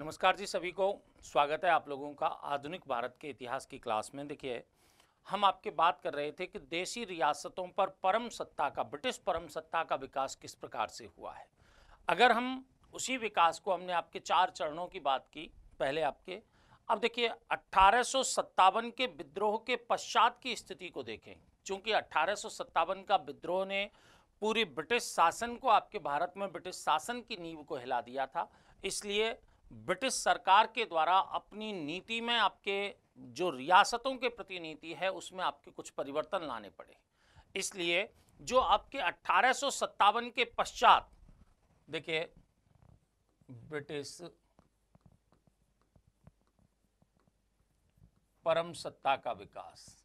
नमस्कार जी, सभी को स्वागत है आप लोगों का आधुनिक भारत के इतिहास की क्लास में। देखिए, हम आपके बात कर रहे थे कि देशी रियासतों पर परम सत्ता का, ब्रिटिश परम सत्ता का विकास किस प्रकार से हुआ है। अगर हम उसी विकास को, हमने आपके 4 चरणों की बात की पहले आपके, अब देखिए 1857 के विद्रोह के पश्चात की स्थिति को देखें। चूंकि 1857 का विद्रोह ने पूरी ब्रिटिश शासन को, आपके भारत में ब्रिटिश शासन की नींव को हिला दिया था, इसलिए ब्रिटिश सरकार के द्वारा अपनी नीति में, आपके जो रियासतों के प्रति नीति है उसमें आपके कुछ परिवर्तन लाने पड़े। इसलिए जो आपके 1857 के पश्चात, देखिए ब्रिटिश परम सत्ता का विकास,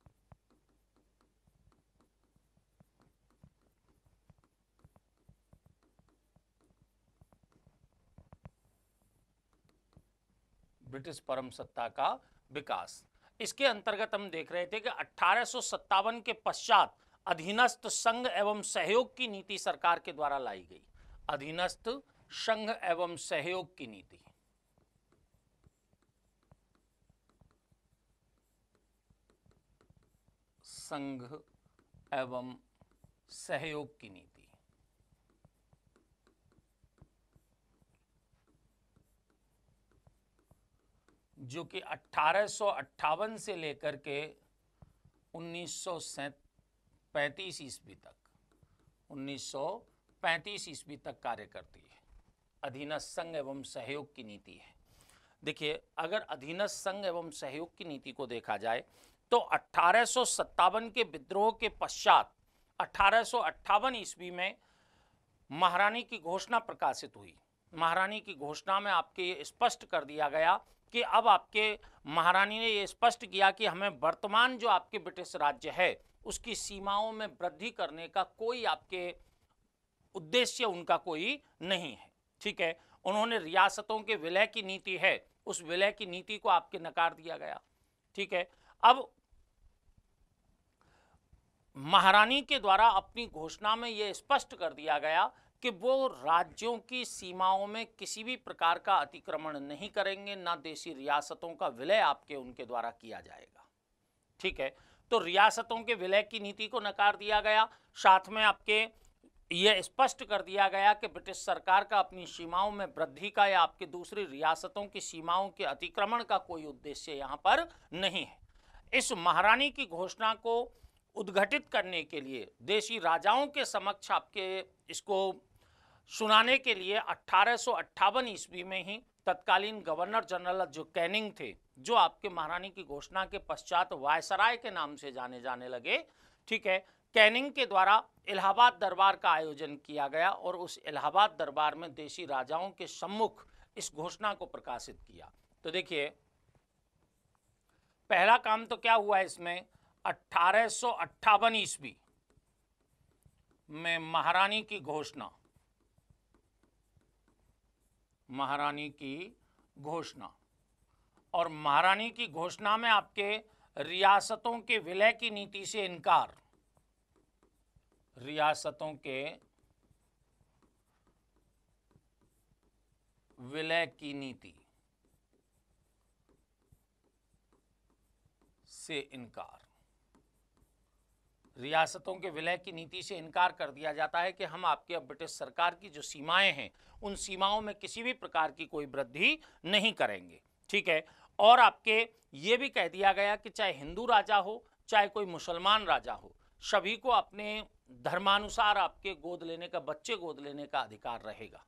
ब्रिटिश परम सत्ता का विकास, इसके अंतर्गत हम देख रहे थे कि 1857 के पश्चात अधीनस्थ संघ एवं सहयोग की नीति सरकार के द्वारा लाई गई। अधीनस्थ संघ एवं सहयोग की नीति, संघ एवं सहयोग की नीति, जो कि 1858 से लेकर के 1935 ईस्वी तक, 1935 ईस्वी तक कार्य करती है। अधीनस्थ संघ एवं सहयोग की नीति है। देखिए, अगर अधीनस्थ संघ एवं सहयोग की नीति को देखा जाए तो 1857 के विद्रोह के पश्चात 1858 ईस्वी में महारानी की घोषणा प्रकाशित हुई। महारानी की घोषणा में आपके ये स्पष्ट कर दिया गया कि अब आपके महारानी ने ये स्पष्ट किया कि हमें वर्तमान जो आपके ब्रिटिश राज्य है उसकी सीमाओं में वृद्धि करने का कोई आपके उद्देश्य उनका कोई नहीं है। ठीक है, उन्होंने रियासतों के विलय की नीति है, उस विलय की नीति को आपके नकार दिया गया। ठीक है, अब महारानी के द्वारा अपनी घोषणा में यह स्पष्ट कर दिया गया कि वो राज्यों की सीमाओं में किसी भी प्रकार का अतिक्रमण नहीं करेंगे, ना देशी रियासतों का विलय आपके उनके द्वारा किया जाएगा। ठीक है, तो रियासतों के विलय की नीति को नकार दिया गया। साथ में आपके यह स्पष्ट कर दिया गया कि ब्रिटिश सरकार का अपनी सीमाओं में वृद्धि का या आपके दूसरी रियासतों की सीमाओं के अतिक्रमण का कोई उद्देश्य यहाँ पर नहीं है। इस महारानी की घोषणा को उद्घाटित करने के लिए, देशी राजाओं के समक्ष आपके इसको सुनाने के लिए 1858 ईस्वी में ही तत्कालीन गवर्नर जनरल जो कैनिंग थे, जो आपके महारानी की घोषणा के पश्चात वायसराय के नाम से जाने जाने लगे, ठीक है, कैनिंग के द्वारा इलाहाबाद दरबार का आयोजन किया गया और उस इलाहाबाद दरबार में देशी राजाओं के सम्मुख इस घोषणा को प्रकाशित किया। तो देखिए, पहला काम तो क्या हुआ इसमें, 1858 ईस्वी में महारानी की घोषणा, महारानी की घोषणा, और महारानी की घोषणा में आपके रियासतों के विलय की नीति से इनकार, रियासतों के विलय की नीति से इनकार, रियासतों के विलय की नीति से इनकार कर दिया जाता है कि हम आपके अब ब्रिटिश सरकार की जो सीमाएं हैं उन सीमाओं में किसी भी प्रकार की कोई वृद्धि नहीं करेंगे। ठीक है, और आपके ये भी कह दिया गया कि चाहे हिंदू राजा हो चाहे कोई मुसलमान राजा हो, सभी को अपने धर्मानुसार आपके गोद लेने का, बच्चे गोद लेने का अधिकार रहेगा।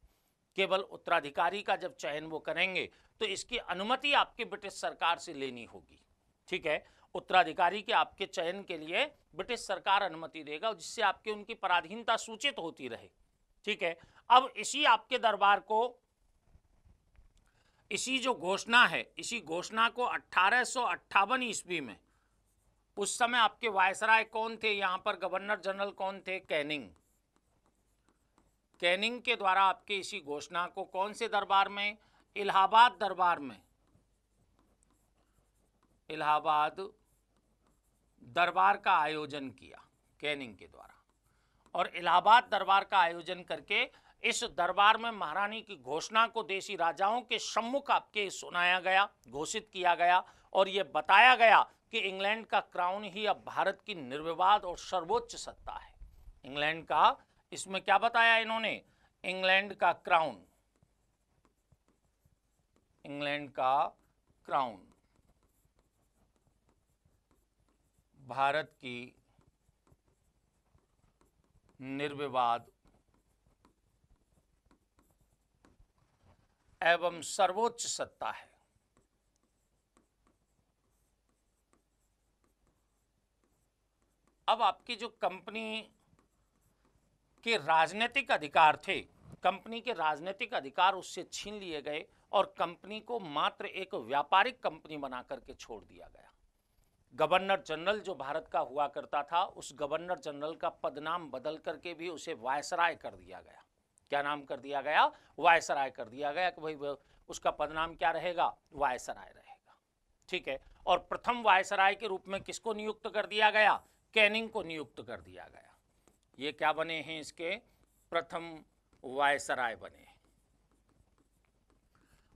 केवल उत्तराधिकारी का जब चयन वो करेंगे तो इसकी अनुमति आपके ब्रिटिश सरकार से लेनी होगी। ठीक है, उत्तराधिकारी के आपके चयन के लिए ब्रिटिश सरकार अनुमति देगा, जिससे आपके उनकी पराधीनता सूचित होती रहे। ठीक है, अब इसी आपके दरबार को, इसी जो घोषणा है, इसी घोषणा को 1858 ईस्वी में, उस समय आपके वायसराय कौन थे, यहां पर गवर्नर जनरल कौन थे, कैनिंग। कैनिंग के द्वारा आपके इसी घोषणा को कौन से दरबार में, इलाहाबाद दरबार में, इलाहाबाद दरबार का आयोजन किया कैनिंग के द्वारा, और इलाहाबाद दरबार का आयोजन करके इस दरबार में महारानी की घोषणा को देशी राजाओं के सम्मुख आपके सुनाया गया, घोषित किया गया और यह बताया गया कि इंग्लैंड का क्राउन ही अब भारत की निर्विवाद और सर्वोच्च सत्ता है। इंग्लैंड का, इसमें क्या बताया इन्होंने, इंग्लैंड का क्राउन, इंग्लैंड का क्राउन भारत की निर्विवाद एवं सर्वोच्च सत्ता है। अब आपकी जो कंपनी के राजनीतिक अधिकार थे, कंपनी के राजनीतिक अधिकार उससे छीन लिए गए और कंपनी को मात्र एक व्यापारिक कंपनी बना करके छोड़ दिया गया। गवर्नर जनरल जो भारत का हुआ करता था, उस गवर्नर जनरल का पदनाम बदल करके भी उसे वायसराय कर दिया गया। क्या नाम कर दिया गया, वायसराय कर दिया गया कि भाई उसका पदनाम क्या रहेगा, वायसराय रहेगा। ठीक है, और प्रथम वायसराय के रूप में किसको नियुक्त कर दिया गया, कैनिंग को नियुक्त कर दिया गया। ये क्या बने हैं, इसके प्रथम वायसराय बने।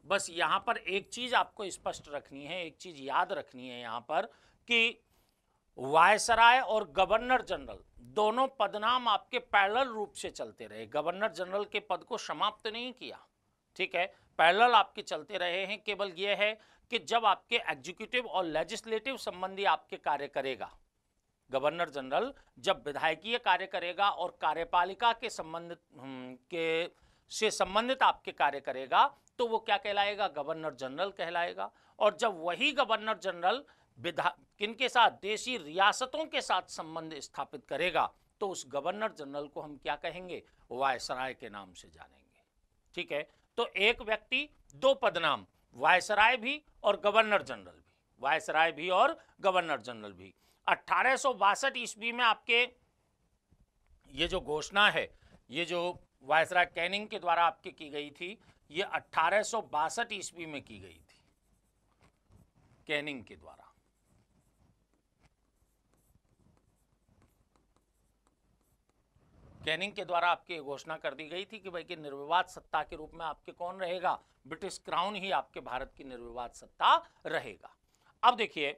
बस यहां पर एक चीज आपको स्पष्ट रखनी है, एक चीज याद रखनी है यहां पर कि वायसराय और गवर्नर जनरल दोनों पदनाम आपके पैरेलल रूप से चलते रहे। गवर्नर जनरल के पद को समाप्त नहीं किया, ठीक है, पैरेलल आपके चलते रहे हैं। केवल यह है कि जब आपके एग्जीक्यूटिव और लेजिस्लेटिव संबंधी आपके कार्य करेगा, गवर्नर जनरल जब विधायकीय कार्य करेगा और कार्यपालिका के संबंधित से संबंधित आपके कार्य करेगा तो वो क्या कहलाएगा, गवर्नर जनरल कहलाएगा। और जब वही गवर्नर जनरल किनके साथ, देशी रियासतों के साथ संबंध स्थापित करेगा तो उस गवर्नर जनरल को हम क्या कहेंगे, वायसराय के नाम से जानेंगे। ठीक है, तो एक व्यक्ति दो पदनाम, वायसराय भी और गवर्नर जनरल भी, वायसराय भी और गवर्नर जनरल भी। 1862 ईस्वी में आपके ये जो घोषणा है, ये जो वायसराय कैनिंग के द्वारा आपके की गई थी, ये 1862 ईस्वी में की गई थी कैनिंग के द्वारा। कैनिंग के द्वारा आपकी घोषणा कर दी गई थी कि भाई कि निर्विवाद सत्ता के रूप में आपके कौन रहेगा, ब्रिटिश क्राउन ही आपके भारत की निर्विवाद सत्ता रहेगा। अब देखिए,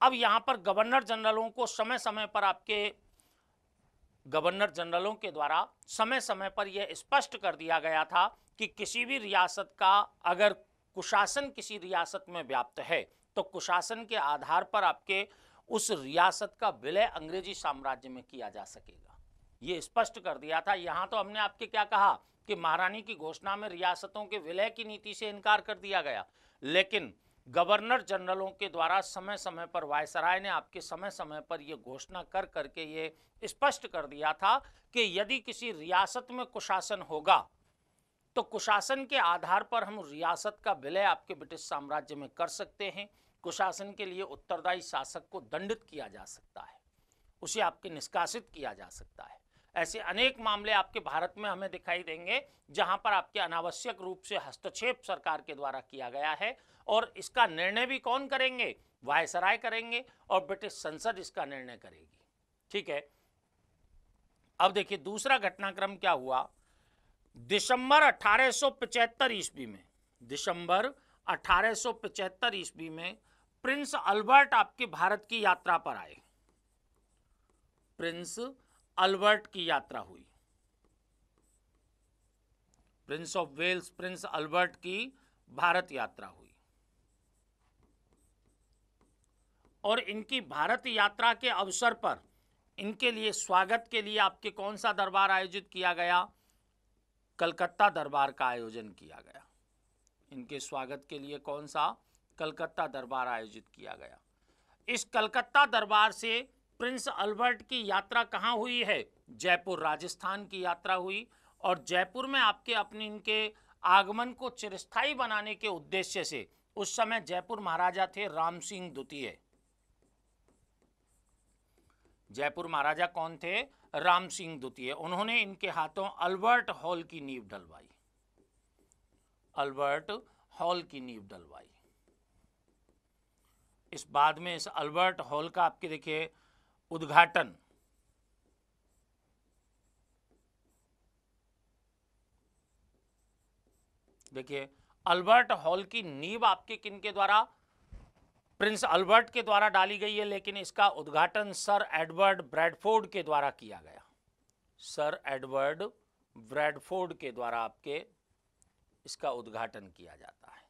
अब यहां पर गवर्नर जनरलों को समय समय पर आपके गवर्नर जनरलों के द्वारा समय समय पर यह स्पष्ट कर दिया गया था कि किसी भी रियासत का अगर कुशासन किसी रियासत में व्याप्त है तो कुशासन के आधार पर आपके उस रियासत का विलय अंग्रेजी साम्राज्य में किया जा सकेगा, ये स्पष्ट कर दिया था। यहां तो हमने आपके क्या कहा कि महारानी की घोषणा में रियासतों के विलय की नीति से इनकार कर दिया गया, लेकिन गवर्नर जनरलों के द्वारा समय समय पर वायसराय ने आपके समय समय पर यह घोषणा कर करके ये स्पष्ट कर दिया था कि यदि किसी रियासत में कुशासन होगा तो कुशासन के आधार पर हम रियासत का विलय आपके ब्रिटिश साम्राज्य में कर सकते हैं। कुशासन के लिए उत्तरदायी शासक को दंडित किया जा सकता है, उसे आपके निष्कासित किया जा सकता है। ऐसे अनेक मामले आपके भारत में हमें दिखाई देंगे जहां पर आपके अनावश्यक रूप से हस्तक्षेप सरकार के द्वारा किया गया है और इसका निर्णय भी कौन करेंगे, वायसराय करेंगे और ब्रिटिश संसद इसका निर्णय करेगी। ठीक है, अब देखिए दूसरा घटनाक्रम क्या हुआ। दिसंबर 1875 ईस्वी में, दिसंबर 1875 ईस्वी में प्रिंस अल्बर्ट आपके भारत की यात्रा पर आए। प्रिंस अल्बर्ट की यात्रा हुई, Prince of Wales Prince Albert की भारत यात्रा हुई और इनकी भारत यात्रा के अवसर पर इनके लिए स्वागत के लिए आपके कौन सा दरबार आयोजित किया गया, कलकत्ता दरबार का आयोजन किया गया। इनके स्वागत के लिए कौन सा, कलकत्ता दरबार आयोजित किया गया। इस कलकत्ता दरबार से प्रिंस अल्बर्ट की यात्रा कहाँ हुई है, जयपुर राजस्थान की यात्रा हुई और जयपुर में आपके अपने इनके आगमन को चिरस्थायी बनाने के उद्देश्य से उस समय जयपुर महाराजा थे राम सिंह द्वितीय। जयपुर महाराजा कौन थे, राम सिंह द्वितीय। उन्होंने इनके हाथों अल्बर्ट हॉल की नींव डलवाई, अल्बर्ट हॉल की नींव डलवाई। इस बाद में इस अल्बर्ट हॉल का आपके देखिए उद्घाटन देखिए अल्बर्ट हॉल की नींव आपके किन के द्वारा, प्रिंस अल्बर्ट के द्वारा डाली गई है, लेकिन इसका उद्घाटन सर एडवर्ड ब्रैडफोर्ड के द्वारा किया गया। सर एडवर्ड ब्रैडफोर्ड के द्वारा आपके इसका उद्घाटन किया जाता है।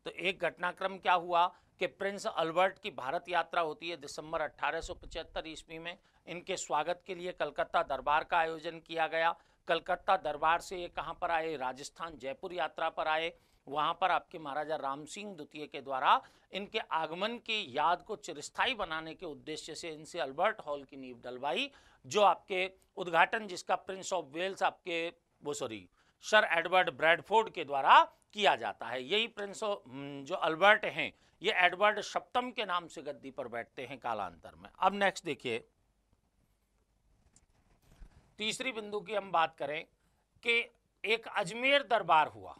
तो एक घटनाक्रम क्या हुआ कि प्रिंस अल्बर्ट की भारत यात्रा होती है दिसंबर 1875 ईस्वी में। इनके स्वागत के लिए कलकत्ता दरबार का आयोजन किया गया। कलकत्ता दरबार से ये कहाँ पर आए, राजस्थान जयपुर यात्रा पर आए। वहाँ पर आपके महाराजा राम सिंह द्वितीय के द्वारा इनके आगमन की याद को चिरस्थायी बनाने के उद्देश्य से इनसे अल्बर्ट हॉल की नींव डलवाई, जो आपके उद्घाटन जिसका प्रिंस ऑफ वेल्स आपके सर एडवर्ड ब्रैडफोर्ड के द्वारा किया जाता है। यही प्रिंस जो अल्बर्ट हैं ये एडवर्ड सप्तम के नाम से गद्दी पर बैठते हैं कालांतर में। अब नेक्स्ट देखिए, तीसरी बिंदु की हम बात करें कि एक अजमेर दरबार हुआ।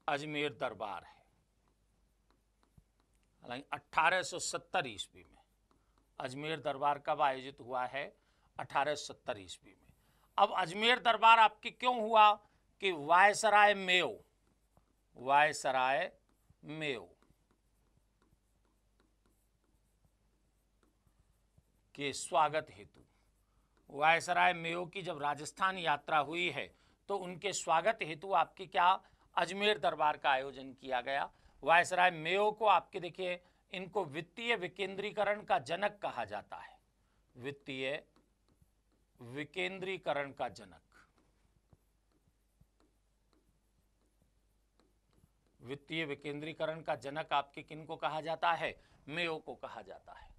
अजमेर दरबार है, हालांकि 1870 ईस्वी में। अजमेर दरबार कब आयोजित हुआ है, 1870 ईस्वी में। अब अजमेर दरबार आपके क्यों हुआ कि वायसराय मेयो के स्वागत हेतु, वायसराय मेयो की जब राजस्थान यात्रा हुई है तो उनके स्वागत हेतु आपके क्या अजमेर दरबार का आयोजन किया गया। वायसराय मेयो को आपके देखिए इनको वित्तीय विकेंद्रीकरण का जनक कहा जाता है। वित्तीय विकेंद्रीकरण का जनक, वित्तीय विकेंद्रीकरण का जनक आपके किन को कहा जाता है, मेयो को कहा जाता है।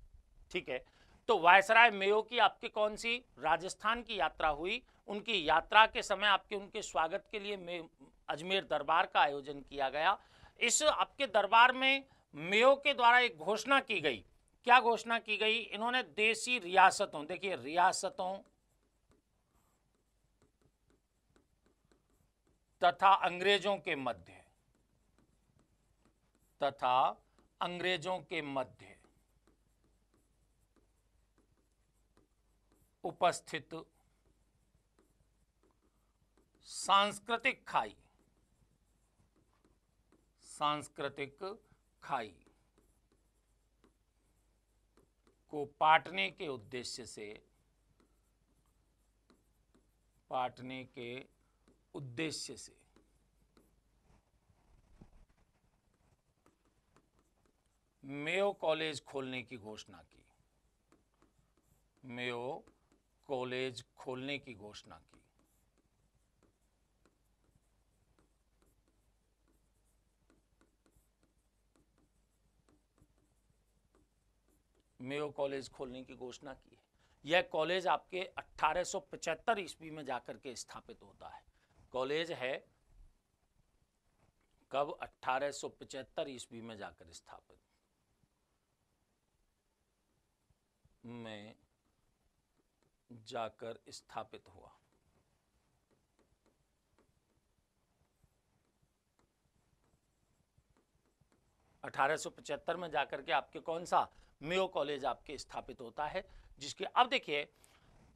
ठीक है, तो वायसराय मेयो की आपके कौन सी राजस्थान की यात्रा हुई, उनकी यात्रा के समय आपके उनके स्वागत के लिए अजमेर दरबार का आयोजन किया गया। इस आपके दरबार में मेयो के द्वारा एक घोषणा की गई। क्या घोषणा की गई, इन्होंने देसी रियासतों, देखिए रियासतों तथा अंग्रेजों के मध्य उपस्थित सांस्कृतिक खाई को पाटने के उद्देश्य से मेयो कॉलेज खोलने की घोषणा की। मेयो कॉलेज खोलने की घोषणा की। मेयो कॉलेज खोलने की घोषणा की है। यह कॉलेज आपके 1875 ईस्वी में जाकर के स्थापित होता है। कॉलेज है कब, 1875 ईस्वी में जाकर स्थापित हुआ। अठारह में जाकर के आपके कौन सा मेयो कॉलेज आपके स्थापित होता है, जिसके अब देखिए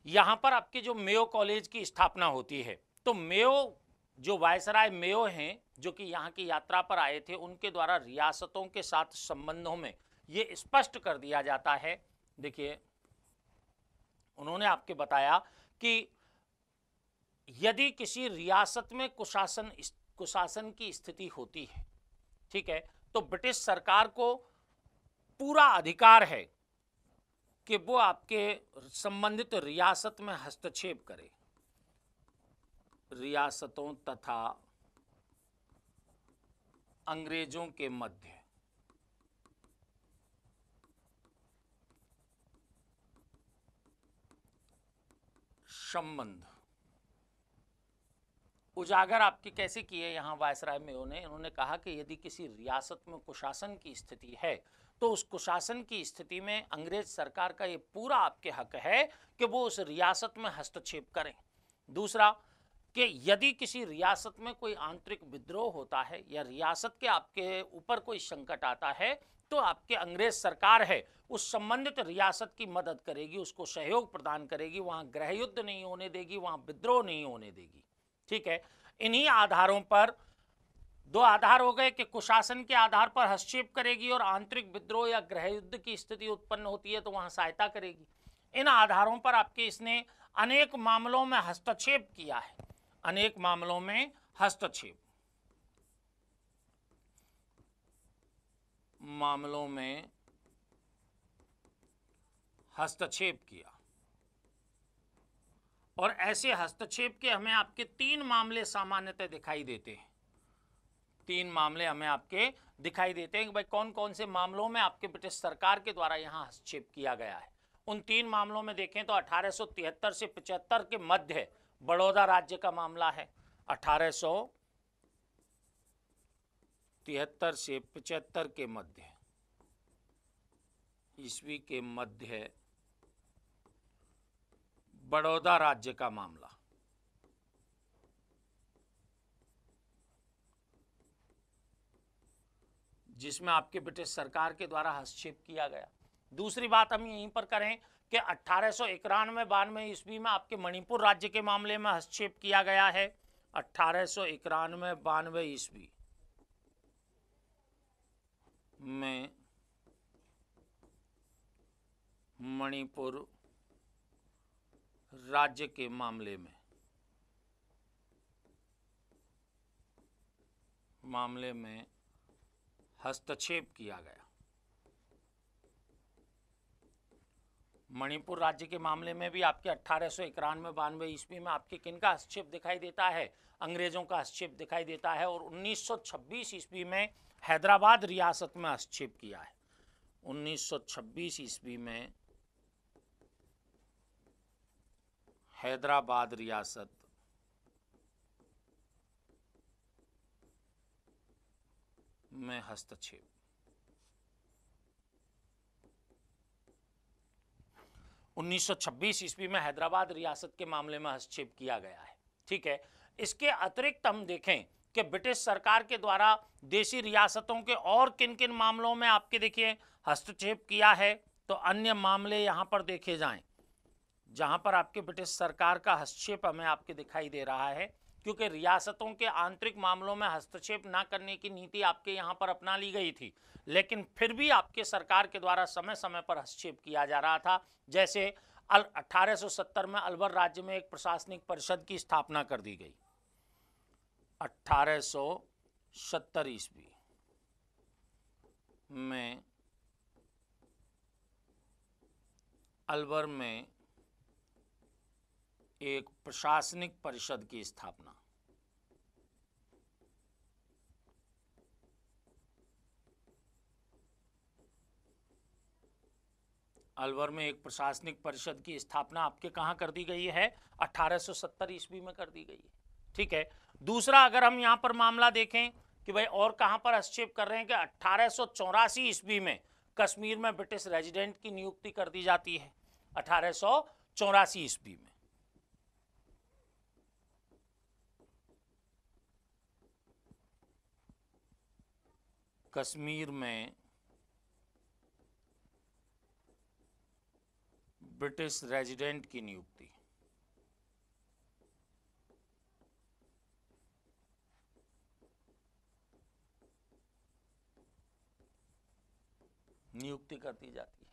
यहां पर आपके जो मेयो कॉलेज की स्थापना होती है तो मेयो जो वायसराय मेयो हैं जो कि यहाँ की यात्रा पर आए थे उनके द्वारा रियासतों के साथ संबंधों में ये स्पष्ट कर दिया जाता है। देखिए उन्होंने आपके बताया कि यदि किसी रियासत में कुशासन की स्थिति होती है, ठीक है, तो ब्रिटिश सरकार को पूरा अधिकार है कि वो आपके संबंधित रियासत में हस्तक्षेप करे। रियासतों तथा अंग्रेजों के मध्य संबंध उजागर आपकी कैसे किए यहाँ वायसराय मेयो ने। इन्होंने कहा कि यदि किसी रियासत में कुशासन की स्थिति है तो उस कुशासन की स्थिति में अंग्रेज सरकार का ये पूरा आपके हक है कि वो उस रियासत में हस्तक्षेप करें। दूसरा कि यदि किसी रियासत में कोई आंतरिक विद्रोह होता है या रियासत के आपके ऊपर कोई संकट आता है तो आपके अंग्रेज सरकार है उस संबंधित रियासत की मदद करेगी, उसको सहयोग प्रदान करेगी, वहां गृह युद्ध नहीं होने देगी, वहां विद्रोह नहीं होने देगी। ठीक है। इन्हीं आधारों पर दो आधार हो गए कि कुशासन के आधार पर हस्तक्षेप करेगी और आंतरिक विद्रोह या गृह युद्ध की स्थिति उत्पन्न होती है तो वहां सहायता करेगी। इन आधारों पर आपके इसने अनेक मामलों में हस्तक्षेप किया है, अनेक मामलों में हस्तक्षेप किया। और ऐसे हस्तक्षेप के हमें आपके 3 मामले सामान्यतः दिखाई देते हैं। 3 मामले हमें आपके दिखाई देते हैं कि भाई कौन कौन से मामलों में आपके ब्रिटिश सरकार के द्वारा यहां हस्तक्षेप किया गया है। उन 3 मामलों में देखें तो 1873 से 75 के मध्य बड़ौदा राज्य का मामला है। 1873 से 75 के मध्य ईस्वी के मध्य बड़ौदा राज्य का मामला, जिसमें आपके ब्रिटिश सरकार के द्वारा हस्तक्षेप किया गया। दूसरी बात हम यहीं पर करें कि 1891-92 ईस्वी में आपके मणिपुर राज्य के मामले में हस्तक्षेप किया गया है। 1891-92 ईस्वी में मणिपुर राज्य के मामले में हस्तक्षेप किया गया। मणिपुर राज्य के मामले में भी आपके 1891-92 ईस्वी में आपके किनका हस्तक्षेप दिखाई देता है? अंग्रेजों का हस्तक्षेप दिखाई देता है। और 1926 ईस्वी में हैदराबाद रियासत में हस्तक्षेप किया है। 1926 ईस्वी में हैदराबाद रियासत में हस्तक्षेप। 1926 ईस्वी में हैदराबाद रियासत के मामले में हस्तक्षेप किया गया है। ठीक है। इसके अतिरिक्त हम देखें कि ब्रिटिश सरकार के द्वारा देशी रियासतों के और किन किन मामलों में आपके देखिए हस्तक्षेप किया है, तो अन्य मामले यहां पर देखे जाएं जहां पर आपके ब्रिटिश सरकार का हस्तक्षेप हमें आपके दिखाई दे रहा है, क्योंकि रियासतों के आंतरिक मामलों में हस्तक्षेप ना करने की नीति आपके यहां पर अपना ली गई थी, लेकिन फिर भी आपके सरकार के द्वारा समय समय पर हस्तक्षेप किया जा रहा था। जैसे 1870 में अलवर राज्य में एक प्रशासनिक परिषद की स्थापना कर दी गई। 1870 ईस्वी में अलवर में एक प्रशासनिक परिषद की स्थापना। अलवर में एक प्रशासनिक परिषद की स्थापना आपके कहां कर दी गई है? 1870 ईस्वी में कर दी गई है। ठीक है। दूसरा अगर हम यहां पर मामला देखें कि भाई और कहां पर हस्तक्षेप कर रहे हैं, कि 1884 ईस्वी में कश्मीर में ब्रिटिश रेजिडेंट की नियुक्ति कर दी जाती है। 1884 ईस्वी में कश्मीर में ब्रिटिश रेजिडेंट की नियुक्ति। कर दी जाती है।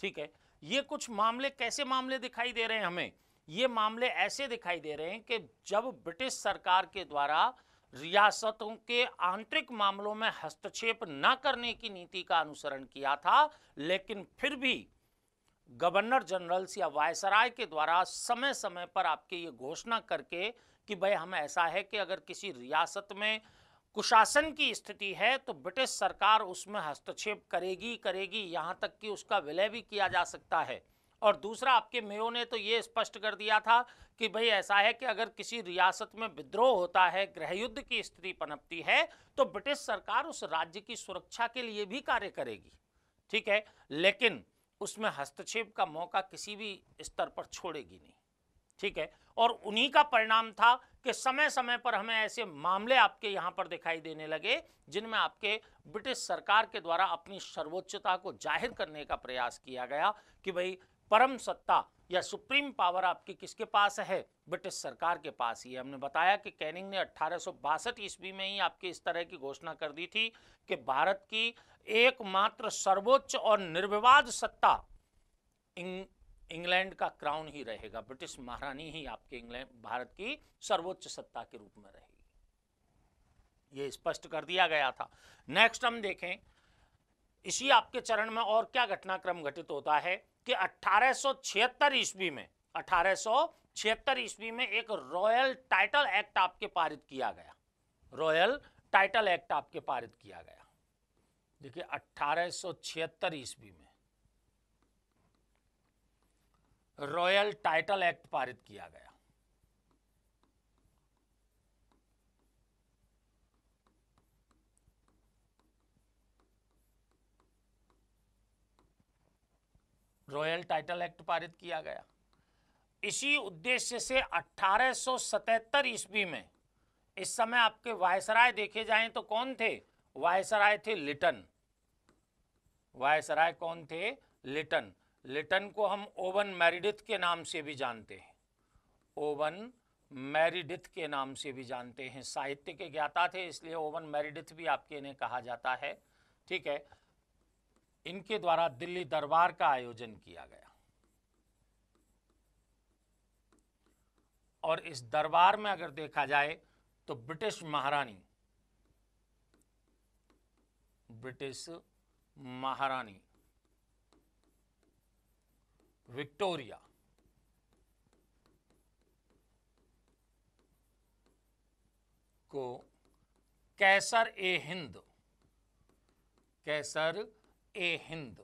ठीक है। ये कुछ मामले कैसे मामले दिखाई दे रहे हैं हमें? ये मामले ऐसे दिखाई दे रहे हैं कि जब ब्रिटिश सरकार के द्वारा रियासतों के आंतरिक मामलों में हस्तक्षेप न करने की नीति का अनुसरण किया था, लेकिन फिर भी गवर्नर जनरल्स या वायसराय के द्वारा समय समय पर आपके ये घोषणा करके कि भाई हम ऐसा है कि अगर किसी रियासत में कुशासन की स्थिति है तो ब्रिटिश सरकार उसमें हस्तक्षेप करेगी, यहां तक कि उसका विलय भी किया जा सकता है। और दूसरा आपके मेयो ने तो ये स्पष्ट कर दिया था कि भाई ऐसा है कि अगर किसी रियासत में विद्रोह होता है, गृह युद्ध की स्थिति पनपती है, तो ब्रिटिश सरकार उस राज्य की सुरक्षा के लिए भी कार्य करेगी। ठीक है। लेकिन उसमें हस्तक्षेप का मौका किसी भी स्तर पर छोड़ेगी नहीं। ठीक है। और उन्हीं का परिणाम था कि समय समय पर हमें ऐसे मामले आपके यहां पर दिखाई देने लगे जिनमें आपके ब्रिटिश सरकार के द्वारा अपनी सर्वोच्चता को जाहिर करने का प्रयास किया गया कि भाई परम सत्ता या सुप्रीम पावर आपकी किसके पास है? ब्रिटिश सरकार के पास ही है। हमने बताया कि कैनिंग ने 1862 ईस्वी में ही आपकी इस तरह की घोषणा कर दी थी कि भारत की एकमात्र सर्वोच्च और निर्विवाद सत्ता इंग्लैंड का क्राउन ही रहेगा। ब्रिटिश महारानी ही आपके इंग्लैंड भारत की सर्वोच्च सत्ता के रूप में रहेगी, ये स्पष्ट कर दिया गया था। नेक्स्ट हम देखें, इसी आपके चरण में और क्या घटनाक्रम घटित होता है कि 1876 ईस्वी में 1876 ईस्वी में एक रॉयल टाइटल एक्ट आपके पारित किया गया। रॉयल टाइटल एक्ट आपके पारित किया गया। देखिए 1876 ईस्वी में रॉयल टाइटल एक्ट पारित किया गया। रॉयल टाइटल एक्ट पारित किया गया। इसी उद्देश्य से 1877 ईस्वी में, इस समय आपके वायसराय देखे जाएं तो कौन थे? वायसराय थे लिटन। वायसराय कौन थे? लिटन। लिटन को हम ओवन मेरिडिथ के नाम से भी जानते हैं। ओवन मेरिडिथ के नाम से भी जानते हैं। साहित्य के ज्ञाता थे, इसलिए ओवन मेरिडिथ भी आपके इन्हें कहा जाता है। ठीक है, इनके द्वारा दिल्ली दरबार का आयोजन किया गया और इस दरबार में अगर देखा जाए तो ब्रिटिश महारानी विक्टोरिया को कैसर ए हिंद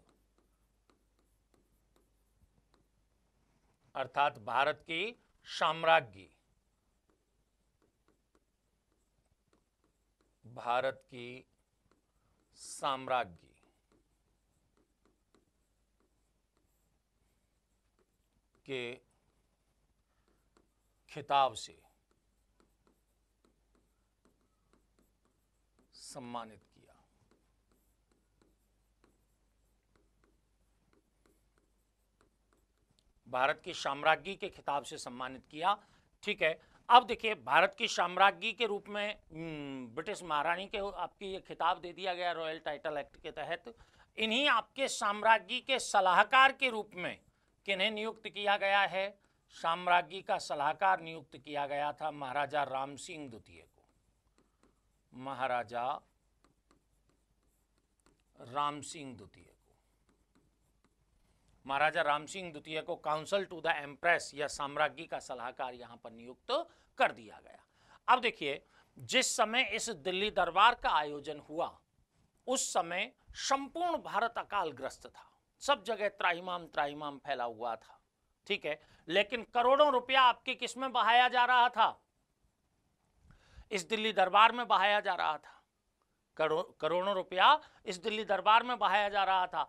अर्थात भारत की साम्राज्ञी, भारत की साम्राज्ञी के खिताब से सम्मानित किया। भारत की साम्राज्ञी के खिताब से सम्मानित किया। ठीक है, अब देखिए भारत की साम्राज्ञी के रूप में ब्रिटिश महारानी के आपकी ये खिताब दे दिया गया रॉयल टाइटल एक्ट के तहत। इन्हीं आपके साम्राज्ञी के सलाहकार के रूप में किन्हें नियुक्त किया गया है? साम्राज्ञी का सलाहकार नियुक्त किया गया था महाराजा राम सिंह द्वितीय को। महाराजा राम सिंह द्वितीय को, महाराजा राम सिंह द्वितीय को काउंसिल टू द एम्प्रेस या साम्राज्ञी का सलाहकार यहां पर नियुक्त कर दिया गया। अब देखिए, जिस समय इस दिल्ली दरबार का आयोजन हुआ उस समय संपूर्ण भारत अकालग्रस्त था, सब जगह त्राहिमाम फैला हुआ था। ठीक है, लेकिन करोड़ों रुपया आपके किस में बहाया जा रहा था? इस दिल्ली दरबार में बहाया जा रहा था। करोड़ों रुपया इस दिल्ली दरबार में बहाया जा रहा था।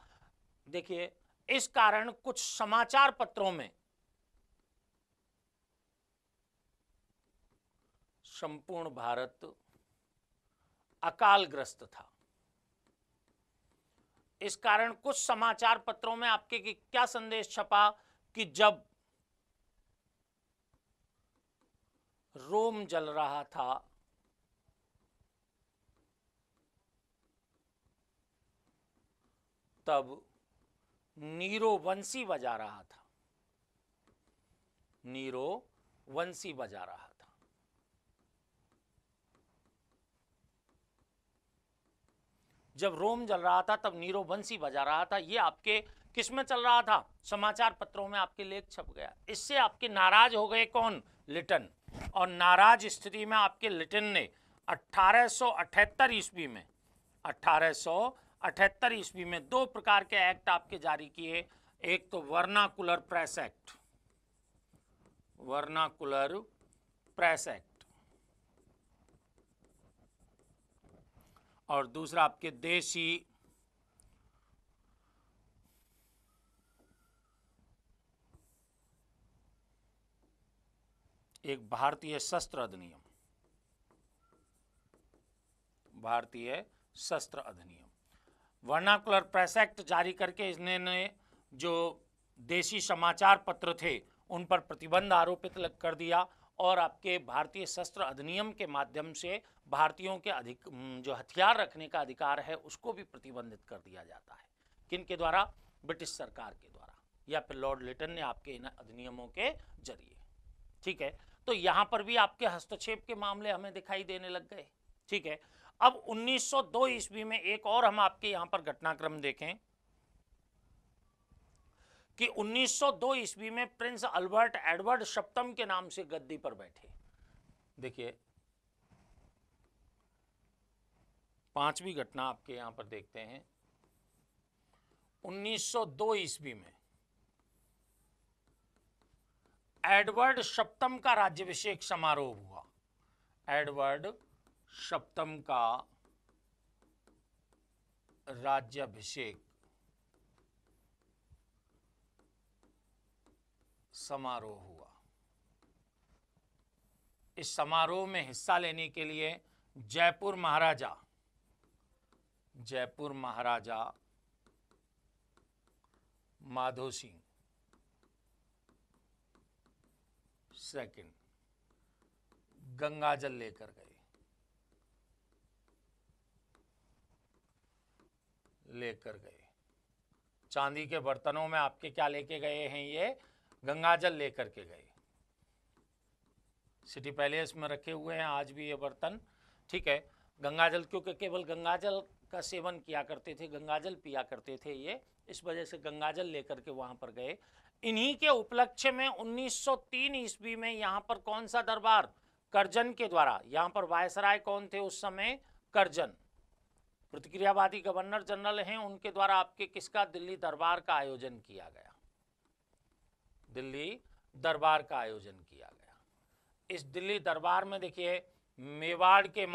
देखिए, इस कारण कुछ समाचार पत्रों में संपूर्ण भारत अकालग्रस्त था। इस कारण कुछ समाचार पत्रों में आपके क्या संदेश छपा कि जब रोम जल रहा था तब नीरो वंशी बजा रहा था। नीरो वंशी बजा रहा था। जब रोम जल रहा था तब नीरो वंशी बजा रहा था। ये आपके किस में चल रहा था? समाचार पत्रों में आपके लेख छप गया। इससे आपके नाराज हो गए कौन? लिटन। और नाराज स्थिति में आपके लिटन ने 1878 ईस्वी में 1878 ईस्वी में दो प्रकार के एक्ट आपके जारी किए। एक तो vernacular press act, vernacular press act, और दूसरा आपके देशी एक भारतीय शस्त्र अधिनियम, भारतीय शस्त्र अधिनियम। वर्नाकुलर प्रेस एक्ट जारी करके इसने जो देशी समाचार पत्र थे उन पर प्रतिबंध आरोपित कर दिया और आपके भारतीय शस्त्र अधिनियम के माध्यम से भारतीयों के जो हथियार रखने का अधिकार है उसको भी प्रतिबंधित कर दिया जाता है। किन के द्वारा? ब्रिटिश सरकार के द्वारा या फिर लॉर्ड लिटन ने आपके इन अधिनियमों के जरिए। ठीक है, तो यहां पर भी आपके हस्तक्षेप के मामले हमें दिखाई देने लग गए। ठीक है, अब 1902 ईस्वी में एक और हम आपके यहां पर घटनाक्रम देखें कि 1902 ईस्वी में प्रिंस अल्बर्ट एडवर्ड सप्तम के नाम से गद्दी पर बैठे। देखिए, पांचवी घटना आपके यहां पर देखते हैं। 1902 ईस्वी में एडवर्ड सप्तम का राज्याभिषेक समारोह हुआ। एडवर्ड सप्तम का राज्याभिषेक समारोह हुआ। इस समारोह में हिस्सा लेने के लिए जयपुर महाराजा माधो सिंह सेकंड गंगाजल लेकर गए। चांदी के बर्तनों में आपके क्या लेके गए हैं? ये गंगाजल लेकर के गए। सिटी पैलेस में रखे हुए हैं आज भी ये बर्तन। ठीक है, गंगाजल, क्योंकि केवल गंगाजल का सेवन किया करते थे, गंगाजल पिया करते थे ये, इस वजह से गंगाजल लेकर के वहां पर गए। इन्हीं के उपलक्ष्य में 1903 ईस्वी में यहाँ पर कौन सा दरबार? कर्जन के द्वारा। यहाँ पर वायसराय कौन थे उस समय? कर्जन, प्रतिक्रियावादी गवर्नर जनरल हैं, उनके द्वारा आपके किसका? दिल्ली दरबार का आयोजन किया गया। दिल्ली दरबार का आयोजन किया गया। इस दिल्ली दरबार में देखिए मेवाड़ के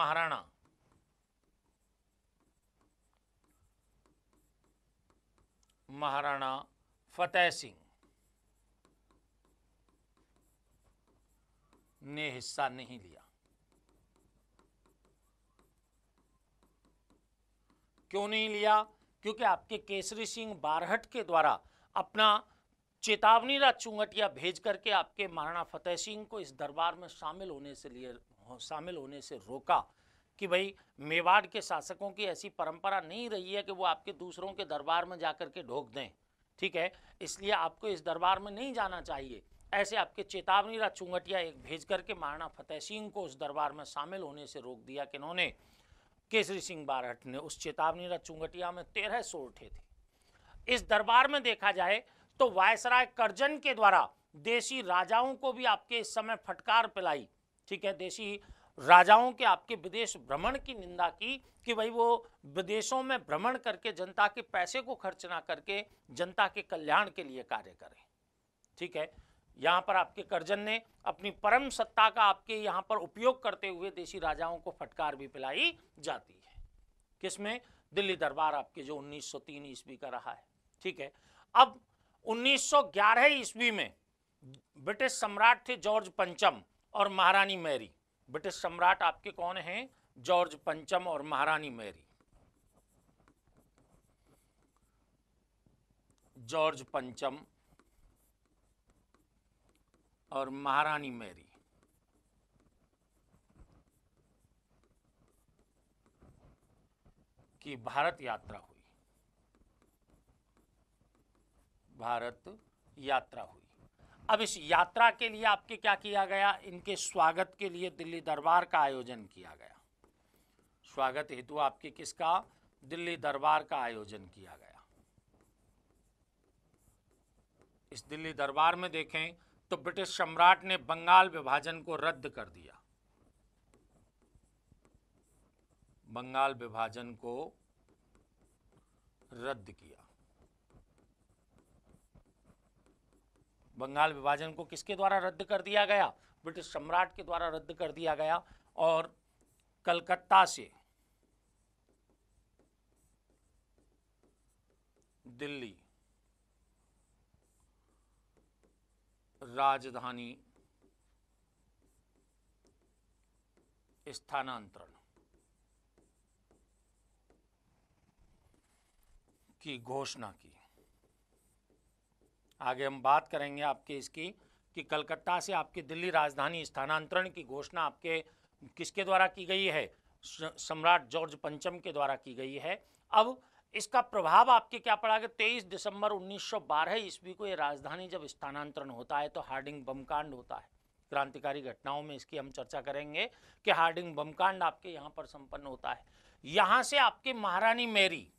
महाराणा फतेह सिंह ने हिस्सा नहीं लिया। क्यों नहीं लिया? क्योंकि आपके केसरी सिंह बारहट के द्वारा अपना चेतावनी राज चुंगटिया भेज करके आपके महाराणा फतेह सिंह को इस दरबार में शामिल होने से रोका कि भाई मेवाड़ के शासकों की ऐसी परंपरा नहीं रही है कि वो आपके दूसरों के दरबार में जाकर के ढोक दें। ठीक है, इसलिए आपको इस दरबार में नहीं जाना चाहिए। ऐसे आपके चेतावनी राज चुंगटिया एक भेज करके महाराणा फतेह सिंह को उस दरबार में शामिल होने से रोक दिया। किन्होंने? केसरी सिंह बारहट ने। उस चेतावनी राज चुंगटिया में 13 सोरठे थे। इस दरबार में देखा जाए तो वायसराय कर्जन के द्वारा देशी राजाओं को भी आपके इस समय फटकार पिलाई। ठीक है, देशी राजाओं के आपके विदेश भ्रमण की निंदा की कि भाई वो विदेशों में भ्रमण करके जनता के पैसे को खर्च ना करके जनता के कल्याण के लिए कार्य करें। ठीक है, यहाँ पर आपके कर्जन ने अपनी परम सत्ता का आपके यहाँ पर उपयोग करते हुए देशी राजाओं को फटकार भी पिलाई जाती है। किसमें? दिल्ली दरबार आपके जो 1903 ईस्वी का रहा है। ठीक है, अब 1911 ईस्वी में ब्रिटिश सम्राट थे जॉर्ज पंचम और महारानी मैरी। ब्रिटिश सम्राट आपके कौन हैं? जॉर्ज पंचम और महारानी मैरी। जॉर्ज पंचम और महारानी मैरी की भारत यात्रा हुई। अब इस यात्रा के लिए आपके क्या किया गया? इनके स्वागत के लिए दिल्ली दरबार का आयोजन किया गया। स्वागत हेतु आपके किसका? दिल्ली दरबार का आयोजन किया गया। इस दिल्ली दरबार में देखें तो ब्रिटिश सम्राट ने बंगाल विभाजन को रद्द कर दिया। बंगाल विभाजन को रद्द किया। बंगाल विभाजन को किसके द्वारा रद्द कर दिया गया? ब्रिटिश सम्राट के द्वारा रद्द कर दिया गया। और कलकत्ता से दिल्ली राजधानी स्थानांतरण की घोषणा की। आगे हम बात करेंगे आपके इसकी कि कलकत्ता से आपके दिल्ली राजधानी स्थानांतरण की घोषणा आपके किसके द्वारा की गई है, सम्राट जॉर्ज पंचम के द्वारा की गई है। अब इसका प्रभाव आपके क्या पड़ा कि 23 दिसंबर 1912 ईस्वी को ये राजधानी जब स्थानांतरण होता है तो हार्डिंग बमकांड होता है। क्रांतिकारी घटनाओं में इसकी हम चर्चा करेंगे कि हार्डिंग बमकांड आपके यहाँ पर संपन्न होता है। यहाँ से आपके महारानी मैरी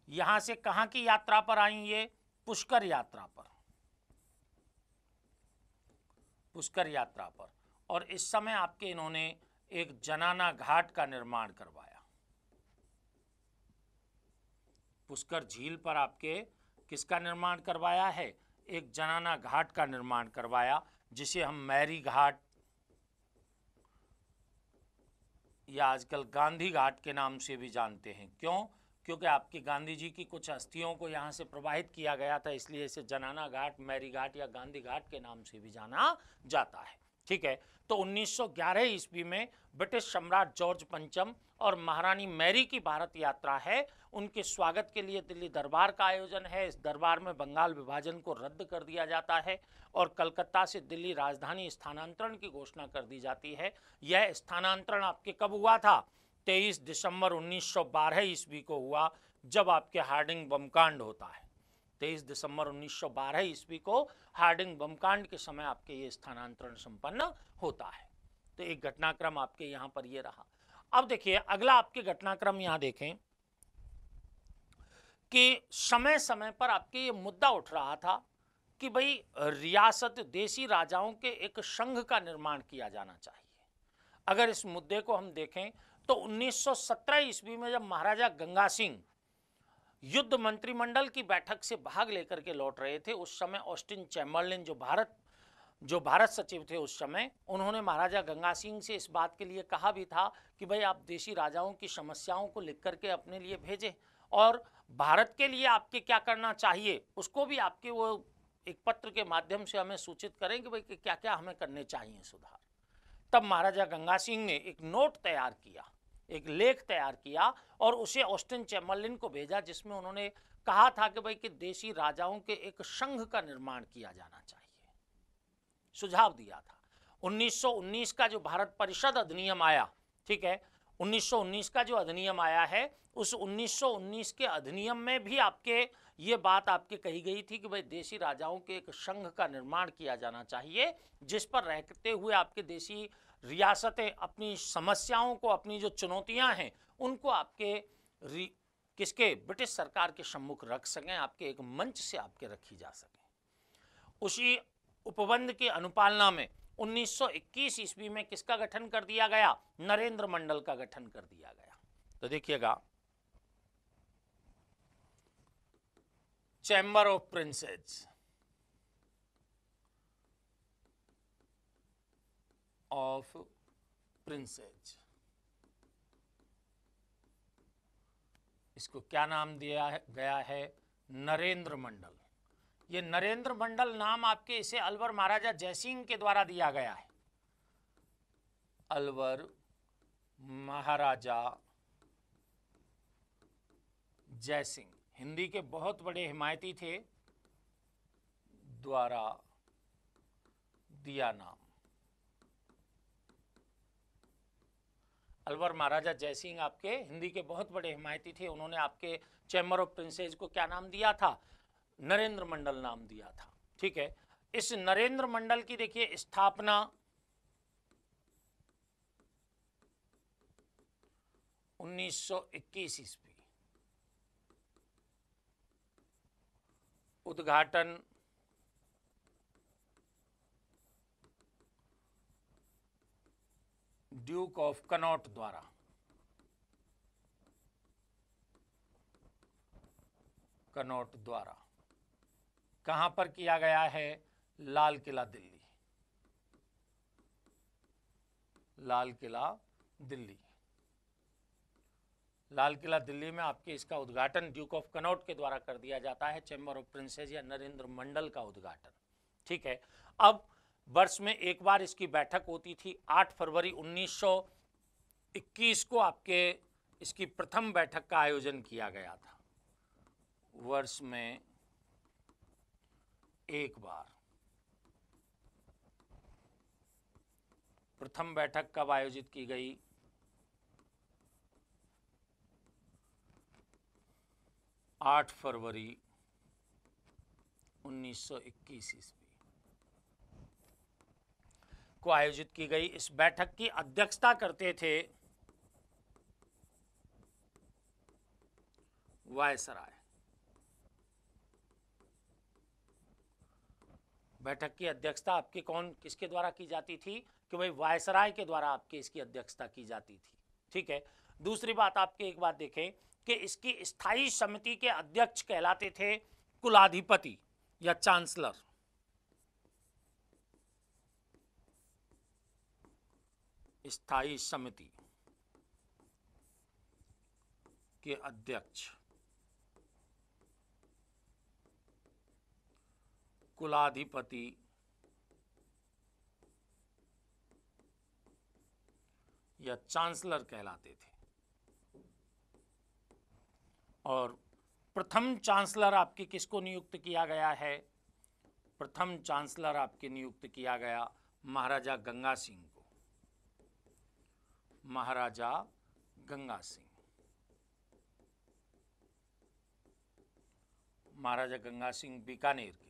यहाँ से कहाँ की यात्रा पर आई, ये पुष्कर यात्रा पर, पुष्कर यात्रा पर। और इस समय आपके इन्होंने एक जनाना घाट का निर्माण करवाया। पुष्कर झील पर आपके किसका निर्माण करवाया है, एक जनाना घाट का निर्माण करवाया, जिसे हम मैरी घाट या आजकल गांधी घाट के नाम से भी जानते हैं। क्यों? क्योंकि आपकी गांधी जी की कुछ अस्थियों को यहाँ से प्रवाहित किया गया था, इसलिए इसे जनाना घाट, मैरी घाट या गांधी घाट के नाम से भी जाना जाता है। ठीक है, तो 1911 ईस्वी में ब्रिटिश सम्राट जॉर्ज पंचम और महारानी मैरी की भारत यात्रा है। उनके स्वागत के लिए दिल्ली दरबार का आयोजन है। इस दरबार में बंगाल विभाजन को रद्द कर दिया जाता है और कलकत्ता से दिल्ली राजधानी स्थानांतरण की घोषणा कर दी जाती है। यह स्थानांतरण आपके कब हुआ था, 23 दिसंबर 1912 ईस्वी को हुआ, जब आपके हार्डिंग बमकांड होता है। 23 दिसंबर 1912 ईस्वी को हार्डिंग बमकांड के समय आपके ये स्थानांतरण संपन्न होता है। तो एक घटनाक्रम आपके यहाँ पर ये रहा। अब देखिए अगला आपके घटनाक्रम यहाँ देखें कि समय समय पर आपके ये मुद्दा उठ रहा था कि भाई रियासत देसी राजाओं के एक संघ का निर्माण किया जाना चाहिए। अगर इस मुद्दे को हम देखें तो 1917 ईस्वी में जब महाराजा गंगा सिंह युद्ध मंत्रिमंडल की बैठक से भाग लेकर के लौट रहे थे, उस समय ऑस्टिन चैम्बरलिन जो भारत सचिव थे उस समय, उन्होंने महाराजा गंगा सिंह से इस बात के लिए कहा भी था कि भाई आप देशी राजाओं की समस्याओं को लिख करके अपने लिए भेजें और भारत के लिए आपके क्या करना चाहिए उसको भी आपके वो एक पत्र के माध्यम से हमें सूचित करें कि भाई क्या क्या हमें करने चाहिए सुधार। तब महाराजा गंगा सिंह ने एक नोट तैयार किया, एक लेख तैयार किया और उसे ऑस्टिन चैम्बरलिन को भेजा, जिसमें उन्होंने कहा था कि भाई कि देशी राजाओं के एक संघ का निर्माण किया जाना चाहिए, सुझाव दिया था। 1919 का जो भारत परिषद अधिनियम आया, ठीक है, 1919 का जो अधिनियम आया है, उस 1919 के अधिनियम में भी आपके ये बात आपके कही गई थी कि भाई देशी राजाओं के एक संघ का निर्माण किया जाना चाहिए, जिस पर रहते हुए आपके देशी रियासतें अपनी समस्याओं को, अपनी जो चुनौतियां हैं उनको आपके किसके ब्रिटिश सरकार के सम्मुख रख सकें, आपके एक मंच से आपके रखी जा सके। उसी उपबंध की अनुपालना में 1921 ईस्वी में किसका गठन कर दिया गया, नरेंद्र मंडल का गठन कर दिया गया। तो देखिएगा, चैम्बर ऑफ प्रिंसेस इसको क्या नाम दिया गया है, नरेंद्र मंडल। ये नरेंद्र मंडल नाम आपके इसे अलवर महाराजा जयसिंह के द्वारा दिया गया है। अलवर महाराजा जयसिंह हिंदी के बहुत बड़े हिमायती थे, द्वारा दिया नाम। अलवर महाराजा जयसिंह आपके हिंदी के बहुत बड़े हिमायती थे, उन्होंने आपके चैम्बर ऑफ प्रिंसेस को क्या नाम दिया था, नरेंद्र मंडल नाम दिया था। ठीक है, इस नरेंद्र मंडल की देखिए स्थापना 1921 ईस्वी, उद्घाटन ड्यूक ऑफ कनॉट द्वारा, कहां पर किया गया है, लाल किला दिल्ली, लाल किला दिल्ली में आपके इसका उद्घाटन ड्यूक ऑफ कनॉट के द्वारा कर दिया जाता है, चैम्बर ऑफ प्रिंसेस या नरेंद्र मंडल का उद्घाटन। ठीक है, अब वर्ष में एक बार इसकी बैठक होती थी। 8 फरवरी 1921 को आपके इसकी प्रथम बैठक का आयोजन किया गया था। वर्ष में एक बार। प्रथम बैठक कब आयोजित की गई? 8 फरवरी 1921 ईस्वी को आयोजित की गई। इस बैठक की अध्यक्षता करते थे वायसराय। बैठक की अध्यक्षता आपके किसके द्वारा की जाती थी? कि भाई वायसराय के द्वारा आपके इसकी अध्यक्षता की जाती थी। ठीक है। दूसरी बात, आपके एक बात देखें कि इसकी स्थायी समिति के अध्यक्ष कहलाते थे कुलाधिपति या चांसलर। स्थायी समिति के अध्यक्ष कुलाधिपति या चांसलर कहलाते थे। और प्रथम चांसलर आपके किसको नियुक्त किया गया है? प्रथम चांसलर आपके नियुक्त किया गया महाराजा गंगा सिंह को। महाराजा गंगा सिंह, महाराजा गंगा सिंह बीकानेर के,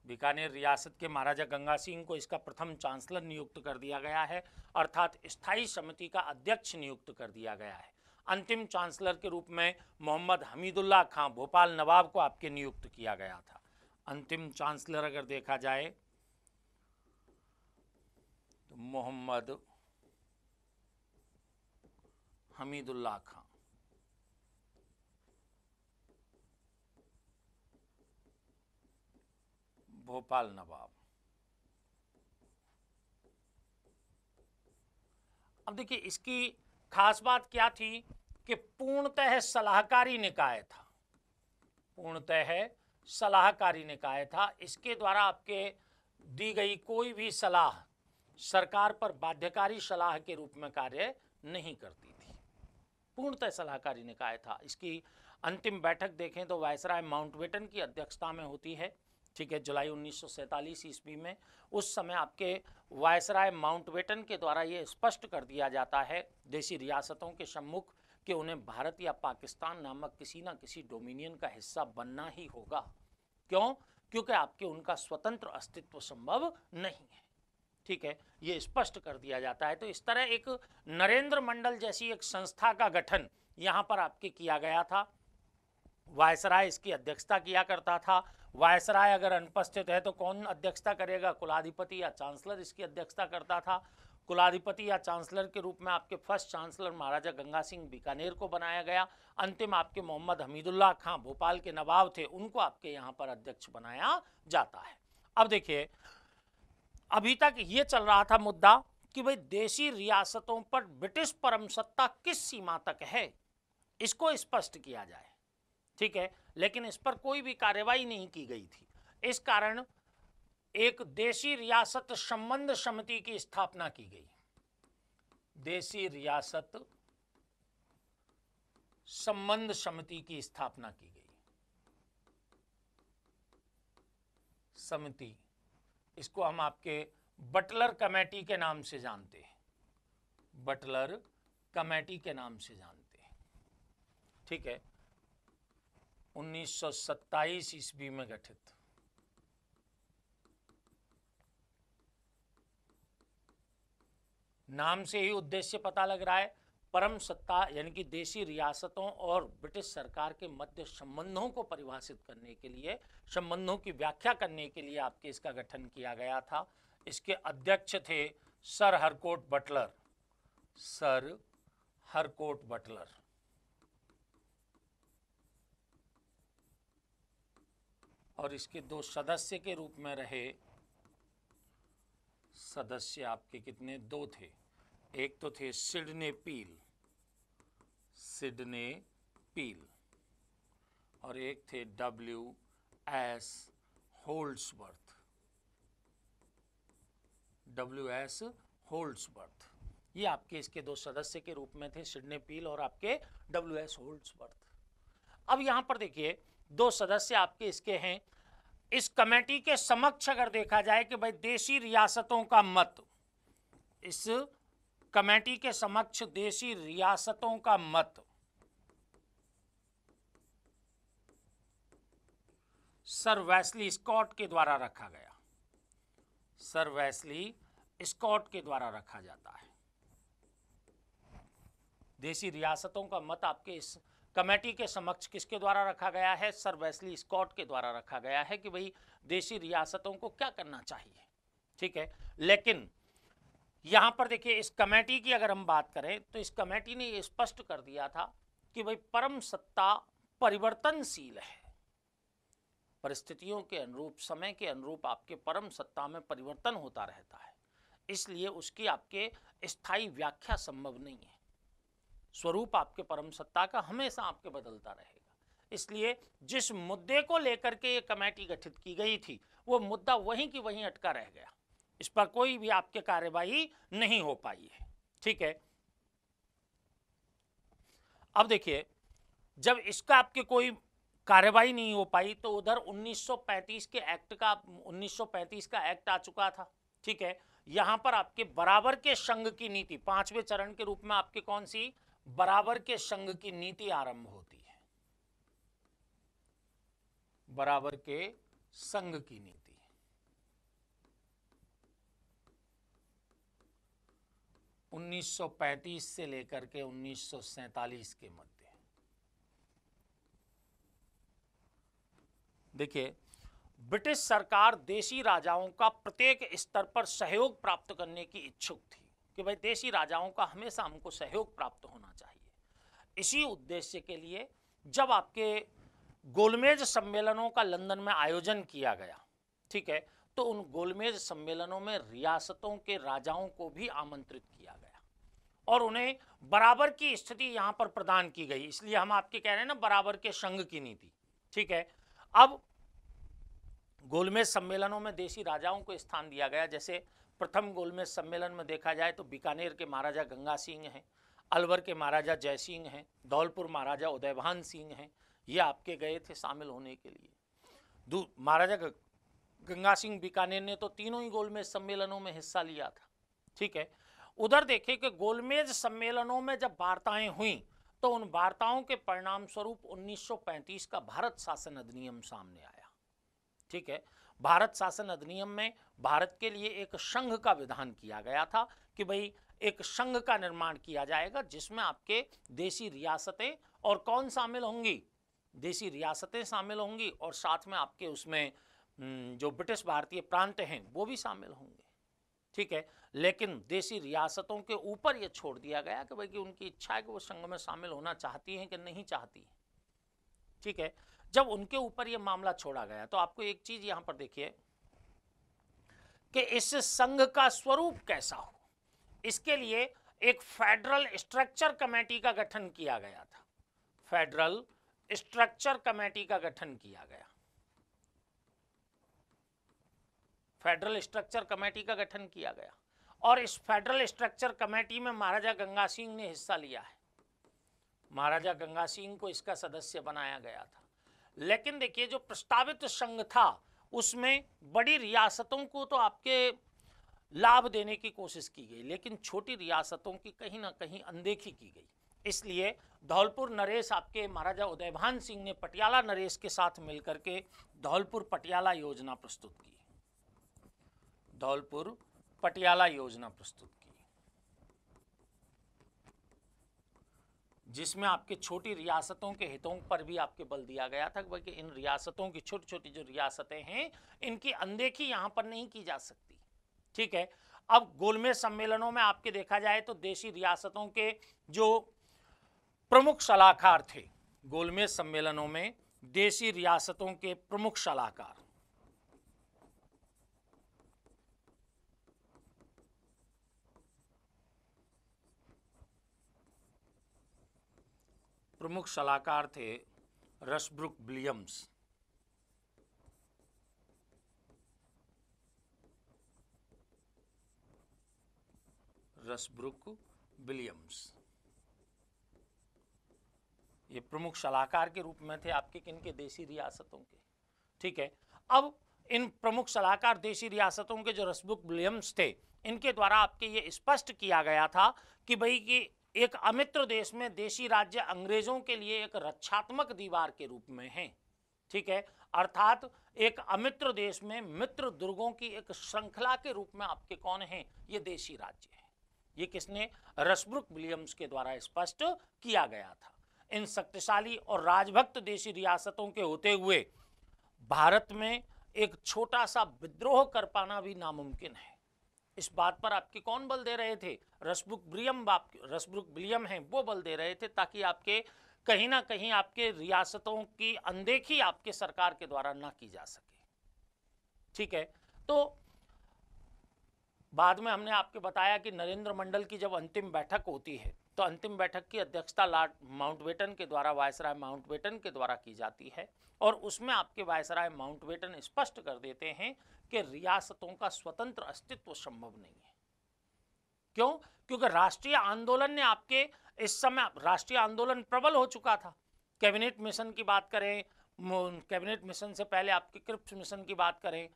बीकानेर रियासत के महाराजा गंगा सिंह को इसका प्रथम चांसलर नियुक्त कर दिया गया है, अर्थात स्थायी समिति का अध्यक्ष नियुक्त कर दिया गया है। अंतिम चांसलर के रूप में मोहम्मद हमीदुल्लाह खां भोपाल नवाब को आपके नियुक्त किया गया था। अंतिम चांसलर अगर देखा जाए तो मोहम्मद हमीदुल्लाह खां। भोपाल नवाब। अब देखिए इसकी खास बात क्या थी कि पूर्णतः सलाहकारी निकाय था। पूर्णतः सलाहकारी निकाय था। इसके द्वारा आपके दी गई कोई भी सलाह सरकार पर बाध्यकारी सलाह के रूप में कार्य नहीं करती थी। पूर्णतः सलाहकारी निकाय था। इसकी अंतिम बैठक देखें तो वायसराय माउंटबेटन की अध्यक्षता में होती है। ठीक है, जुलाई 1947 ईस्वी में। उस समय आपके वायसराय माउंटबेटन के द्वारा ये स्पष्ट कर दिया जाता है देशी रियासतों के सम्मुख कि उन्हें भारत या पाकिस्तान नामक किसी न किसी डोमिनियन का हिस्सा बनना ही होगा। क्यों? क्योंकि आपके उनका स्वतंत्र अस्तित्व संभव नहीं है। ठीक है, ये स्पष्ट कर दिया जाता है। तो इस तरह एक नरेंद्र मंडल जैसी एक संस्था का गठन यहाँ पर आपके किया गया था। वायसराय इसकी अध्यक्षता किया करता था। वायसराय अगर अनुपस्थित है तो कौन अध्यक्षता करेगा? कुलाधिपति या चांसलर इसकी अध्यक्षता करता था। कुलाधिपति या चांसलर के रूप में आपके फर्स्ट चांसलर महाराजा गंगा सिंह बीकानेर को बनाया गया। अंतिम आपके मोहम्मद हमीदुल्लाह खां भोपाल के नवाब थे, उनको आपके यहाँ पर अध्यक्ष बनाया जाता है। अब देखिए, अभी तक ये चल रहा था मुद्दा कि भाई देशी रियासतों पर ब्रिटिश परमसत्ता किस सीमा तक है, इसको स्पष्ट किया जाए। ठीक है, लेकिन इस पर कोई भी कार्यवाही नहीं की गई थी। इस कारण एक देशी रियासत संबंध समिति की स्थापना की गई। देशी रियासत संबंध समिति की स्थापना की गई। समिति, इसको हम आपके बटलर कमेटी के नाम से जानते हैं। बटलर कमेटी के नाम से जानते हैं। ठीक है, 1927 ईस्वी में गठित। नाम से ही उद्देश्य पता लग रहा है, परम सत्ता यानी कि देशी रियासतों और ब्रिटिश सरकार के मध्य संबंधों को परिभाषित करने के लिए, संबंधों की व्याख्या करने के लिए आपके इसका गठन किया गया था। इसके अध्यक्ष थे sir Harcourt Buttler. Sir Harcourt Buttler. और इसके दो सदस्य के रूप में रहे। सदस्य आपके कितने? दो थे। एक तो थे सिडने पील, सिडने पील, और एक थे W.S. होल्ड्सवर्थ। W.S. होल्ड्सवर्थ, ये आपके इसके दो सदस्य के रूप में थे, सिडने पील और आपके W.S. होल्ड्सवर्थ। अब यहां पर देखिए 2 सदस्य आपके इसके हैं। इस कमेटी के समक्ष अगर देखा जाए कि भाई देशी रियासतों का मत, इस कमेटी के समक्ष देशी रियासतों का मत सर वेस्ली स्कॉट के द्वारा रखा गया। सर वेस्ली स्कॉट के द्वारा रखा जाता है। देशी रियासतों का मत आपके इस कमेटी के समक्ष किसके द्वारा रखा गया है? सर वेस्ली स्कॉट के द्वारा रखा गया है कि भाई देशी रियासतों को क्या करना चाहिए। ठीक है, लेकिन यहां पर देखिए इस कमेटी की अगर हम बात करें तो इस कमेटी ने यह स्पष्ट कर दिया था कि भाई परम सत्ता परिवर्तनशील है, परिस्थितियों के अनुरूप, समय के अनुरूप आपके परम सत्ता में परिवर्तन होता रहता है, इसलिए उसकी आपके स्थायी व्याख्या संभव नहीं है। स्वरूप आपके परम सत्ता का हमेशा आपके बदलता रहेगा। इसलिए जिस मुद्दे को लेकर के ये कमेटी गठित की गई थी वो मुद्दा वहीं की वहीं अटका रह गया, इस पर कोई भी आपके कार्यवाही नहीं हो पाई है। ठीक है, अब देखिए जब इसका आपके कोई कार्यवाही नहीं हो पाई तो उधर 1935 के एक्ट का 1935 का एक्ट आ चुका था। ठीक है, यहां पर आपके बराबर के संघ की नीति 5वें चरण के रूप में आपके कौन सी बराबर के संघ की नीति आरंभ होती है। बराबर के संघ की नीति 1935 से लेकर के 1947 के मध्य। देखिए ब्रिटिश सरकार देशी राजाओं का प्रत्येक स्तर पर सहयोग प्राप्त करने की इच्छुक थी कि भाई देशी राजाओं का हमेशा हमको सहयोग प्राप्त होना चाहिए। इसी उद्देश्य के लिए जब आपके गोलमेज सम्मेलनों का लंदन में आयोजन किया गया, ठीक है, तो उन गोलमेज सम्मेलनों में रियासतों के राजाओं को भी आमंत्रित किया गया और उन्हें बराबर की स्थिति यहां पर प्रदान की गई। इसलिए हम आपके कह रहे हैं ना बराबर के संघ की नीति। ठीक है, अब गोलमेज सम्मेलनों में देशी राजाओं को स्थान दिया गया। जैसे प्रथम गोलमेज सम्मेलन में देखा जाए तो बीकानेर के महाराजा गंगा सिंह हैं, अलवर के महाराजा जय सिंह हैं, धौलपुर महाराजा उदयभान सिंह हैं, ये आपके गए थे शामिल होने के लिए। महाराजा गंगा सिंह बीकानेर ने तो तीनों ही गोलमेज सम्मेलनों में हिस्सा लिया था। ठीक है, उधर देखें कि गोलमेज सम्मेलनों में जब वार्ताएं हुई तो उन वार्ताओं के परिणाम स्वरूप 1935 का भारत शासन अधिनियम सामने आया। ठीक है, भारत शासन अधिनियम में भारत के लिए एक संघ का विधान किया गया था कि भाई एक संघ का निर्माण किया जाएगा जिसमें आपके देशी रियासतें और कौन शामिल होंगी, देशी रियासतें शामिल होंगी और साथ में आपके उसमें जो ब्रिटिश भारतीय प्रांत हैं वो भी शामिल होंगे। ठीक है, लेकिन देशी रियासतों के ऊपर ये छोड़ दिया गया कि भाई कि उनकी इच्छा है कि वो संघ में शामिल होना चाहती हैं कि नहीं चाहती है। ठीक है, जब उनके ऊपर ये मामला छोड़ा गया तो आपको एक चीज यहां पर देखिए कि इस संघ का स्वरूप कैसा हो, इसके लिए एक फेडरल स्ट्रक्चर कमेटी का गठन किया गया था। फेडरल स्ट्रक्चर कमेटी का गठन किया गया। फेडरल स्ट्रक्चर कमेटी का गठन किया गया और इस फेडरल स्ट्रक्चर कमेटी में महाराजा गंगा सिंह ने हिस्सा लिया है। महाराजा गंगा सिंह को इसका सदस्य बनाया गया था। लेकिन देखिए जो प्रस्तावित संघ था उसमें बड़ी रियासतों को तो आपके लाभ देने की कोशिश की गई, लेकिन छोटी रियासतों की कहीं ना कहीं अनदेखी की गई। इसलिए धौलपुर नरेश आपके महाराजा उदयभान सिंह ने पटियाला नरेश के साथ मिलकर के धौलपुर पटियाला योजना प्रस्तुत की। धौलपुर पटियाला योजना प्रस्तुत की जिसमें आपके छोटी रियासतों के हितों पर भी आपके बल दिया गया था कि इन रियासतों की छोटी छोटी जो रियासतें हैं इनकी अनदेखी यहां पर नहीं की जा सकती। ठीक है, अब गोलमेज सम्मेलनों में आपके देखा जाए तो देशी रियासतों के जो प्रमुख सलाहकार थे, गोलमेज सम्मेलनों में देशी रियासतों के प्रमुख सलाहकार थे रसब्रुक विलियम्स। रसब्रुक विलियम्स ये प्रमुख सलाहकार के रूप में थे आपके किनके, देशी रियासतों के। ठीक है, अब इन प्रमुख सलाहकार देशी रियासतों के जो रसब्रुक विलियम्स थे, इनके द्वारा आपके ये स्पष्ट किया गया था कि भाई कि एक अमित्र देश में देशी राज्य अंग्रेजों के लिए एक रक्षात्मक दीवार के रूप में है। ठीक है, अर्थात एक अमित्र देश में मित्र दुर्गों की एक श्रृंखला के रूप में आपके कौन है, ये देशी राज्य है। ये किसने, रसब्रुक विलियम्स के द्वारा स्पष्ट किया गया था। इन शक्तिशाली और राजभक्त देशी रियासतों के होते हुए भारत में एक छोटा सा विद्रोह कर पाना भी नामुमकिन है। इस बात पर आपके कौन बल दे रहे थे, रसब्रुक विलियम हैं वो बल दे रहे थे, ताकि आपके कहीं ना कहीं आपके रियासतों की अनदेखी आपके सरकार के द्वारा ना की जा सके। ठीक है, तो बाद में हमने आपके बताया कि नरेंद्र मंडल की जब अंतिम बैठक होती है तो अंतिम बैठक की अध्यक्षता लॉर्ड माउंटबेटन के द्वारा, वायसराय माउंटबेटन के द्वारा की जाती है, और उसमें आपके वायसराय माउंटबेटन स्पष्ट कर देते हैं कि रियासतों का स्वतंत्र अस्तित्व संभव नहीं है। क्यों? क्योंकि राष्ट्रीय आंदोलन ने आपके इस समय राष्ट्रीय आंदोलन प्रबल हो चुका था। कैबिनेट मिशन की बात करें, कैबिनेट मिशन से पहले आपके क्रिप्स मिशन की बात करें,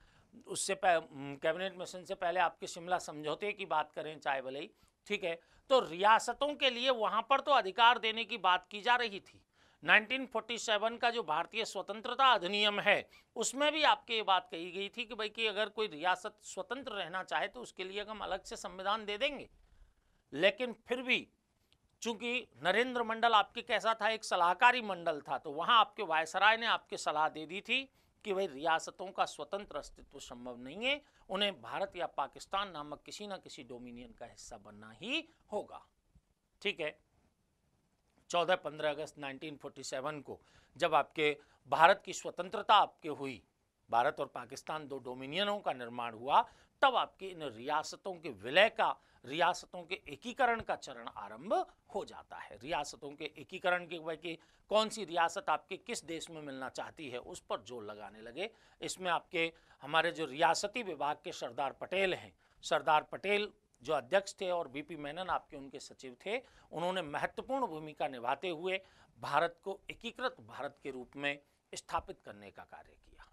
उससे कैबिनेट मिशन से पहले आपके शिमला समझौते की बात करें, चाहे भले ही, ठीक है, तो रियासतों के लिए वहां पर तो अधिकार देने की बात की जा रही थी। 1947 का जो भारतीय स्वतंत्रता अधिनियम है उसमें भी आपके ये बात कही गई थी कि भाई कि अगर कोई रियासत स्वतंत्र रहना चाहे तो उसके लिए हम अलग से संविधान दे देंगे। लेकिन फिर भी चूंकि नरेंद्र मंडल आपके कैसा था, एक सलाहकारी मंडल था, तो वहां आपके वायसराय ने आपके सलाह दे दी थी कि भाई रियासतों का स्वतंत्र अस्तित्व संभव नहीं है, उन्हें भारत या पाकिस्तान नामक किसी न किसी डोमिनियन का हिस्सा बनना ही होगा। ठीक है, 14-15 अगस्त 1947 को जब आपके भारत की स्वतंत्रता आपके हुई, भारत और पाकिस्तान दो डोमिनियनों का निर्माण हुआ, तब आपके इन रियासतों के विलय का, रियासतों के एकीकरण का चरण आरंभ हो जाता है। रियासतों के एकीकरण के भाई कि कौन सी रियासत आपके किस देश में मिलना चाहती है उस पर जोर लगाने लगे। इसमें आपके हमारे जो रियासती विभाग के सरदार पटेल हैं, सरदार पटेल जो अध्यक्ष थे और बीपी मेनन आपके उनके सचिव थे, उन्होंने महत्वपूर्ण भूमिका निभाते हुए भारत को एकीकृत भारत के रूप में स्थापित करने का कार्य किया।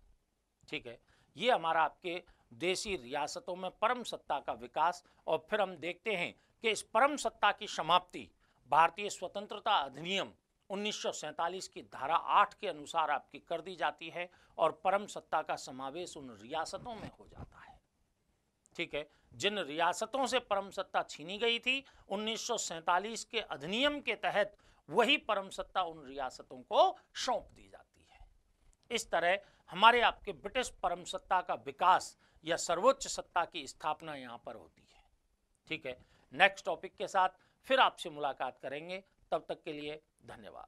ठीक है, ये हमारा आपके देशी रियासतों में परम सत्ता का विकास, और फिर हम देखते हैं कि इस परम सत्ता की समाप्ति भारतीय स्वतंत्रता अधिनियम 1947 की धारा 8 के अनुसार आपकी कर दी जाती है और परम सत्ता का समावेश उन रियासतों में हो जाता है। ठीक है, जिन रियासतों से परम सत्ता छीनी गई थी 1947 के अधिनियम के तहत वही परम सत्ता उन रियासतों को सौंप दी जाती है। इस तरह हमारे आपके ब्रिटिश परम सत्ता का विकास या सर्वोच्च सत्ता की स्थापना यहाँ पर होती है। ठीक है, नेक्स्ट टॉपिक के साथ फिर आपसे मुलाकात करेंगे, तब तक के लिए धन्यवाद।